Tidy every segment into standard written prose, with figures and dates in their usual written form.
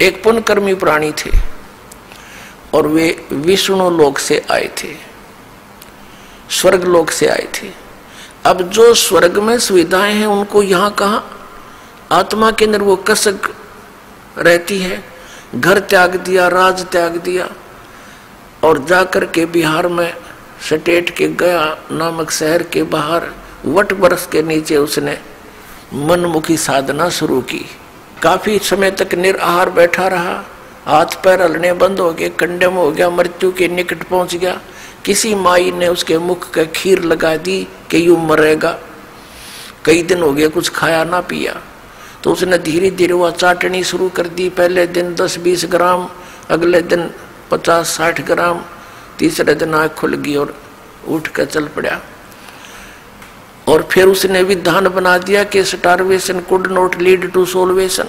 एक पुण्यकर्मी प्राणी थे और वे विष्णु लोक से आए थे, स्वर्ग लोक से आए थे। अब जो स्वर्ग में सुविधाएं हैं उनको यहाँ कहाँ, आत्मा के अंदर वो कसक रहती है। घर त्याग दिया, राज त्याग दिया और जाकर के बिहार में सटेट के गया नामक शहर के बाहर वट वृक्ष के नीचे उसने मनमुखी साधना शुरू की। काफी समय तक निराहार बैठा रहा, हाथ पैर हलने बंद हो गए, कंडम हो गया, मृत्यु के निकट पहुंच गया। किसी माई ने उसके मुख का खीर लगा दी कि यूं मरेगा। कई दिन हो गए कुछ खाया ना पिया, तो उसने धीरे धीरे वह चाटनी शुरू कर दी। पहले दिन 10-20 ग्राम, अगले दिन 50-60 ग्राम, तीसरे दिन आँख खुल गई और उठ कर चल पड़ा। और फिर उसने विधान बना दिया कि starvation could not lead to salvation,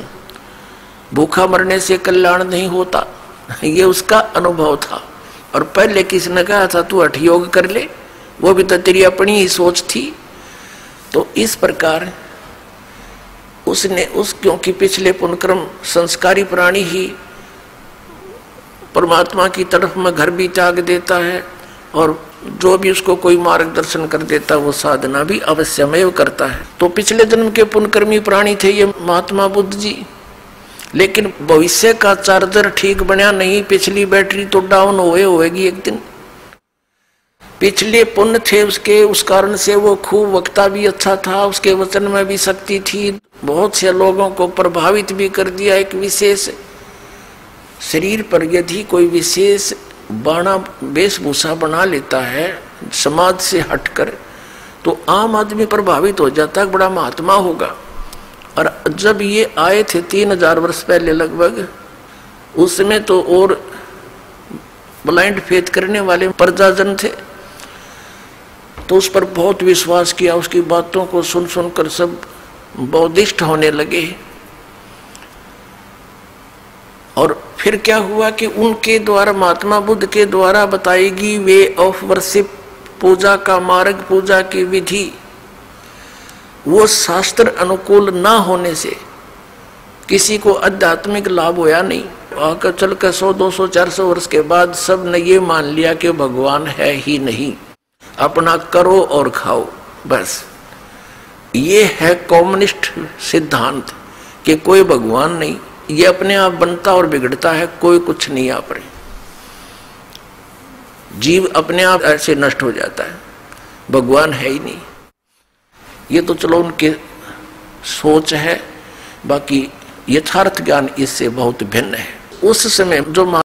भूखा मरने से कल्याण नहीं होता। ये उसका अनुभव था। और पहले किसने कहा था तू हठ योग कर ले, वो भी तो तेरी अपनी ही सोच थी। तो इस प्रकार उसने क्योंकि पिछले पुण्यक्रम संस्कारी प्राणी ही परमात्मा की तरफ में घर भी त्याग देता है और जो भी उसको कोई मार्गदर्शन कर देता है वो साधना भी अवश्यमेव करता है। तो पिछले जन्म के पुण्यकर्मी प्राणी थे ये महात्मा बुद्ध जी, लेकिन भविष्य का चार्जर ठीक बना नहीं, पिछली बैटरी तो डाउन होएगी एक दिन। पिछले पुण्य थे उसके, उस कारण से वो खूब वक्ता भी अच्छा था, उसके वचन में भी शक्ति थी, बहुत से लोगों को प्रभावित भी कर दिया। एक विशेष शरीर पर यदि कोई विशेष बाणा वेशभूषा बना लेता है समाज से हटकर, तो आम आदमी प्रभावित हो जाता है, बड़ा महात्मा होगा। और जब ये आए थे 3000 वर्ष पहले लगभग, उसमें तो और ब्लाइंड फेथ करने वाले प्रजाजन थे, तो उस पर बहुत विश्वास किया, उसकी बातों को सुन सुनकर सब बौद्धिष्ट होने लगे। और फिर क्या हुआ कि उनके द्वारा, महात्मा बुद्ध के द्वारा बताएगी वे ऑफ वर्शिप, पूजा का मार्ग, पूजा की विधि, वो शास्त्र अनुकूल ना होने से किसी को आध्यात्मिक लाभ होया नहीं। आकर चल कर 100, 200, 400 वर्ष के बाद सब ने ये मान लिया कि भगवान है ही नहीं, अपना करो और खाओ बस। ये है कम्युनिस्ट सिद्धांत कि कोई भगवान नहीं, ये अपने आप बनता और बिगड़ता है, कोई कुछ नहीं आप रहे, जीव अपने आप ऐसे नष्ट हो जाता है, भगवान है ही नहीं। ये तो चलो उनके सोच है, बाकी यथार्थ ज्ञान इससे बहुत भिन्न है। उस समय जो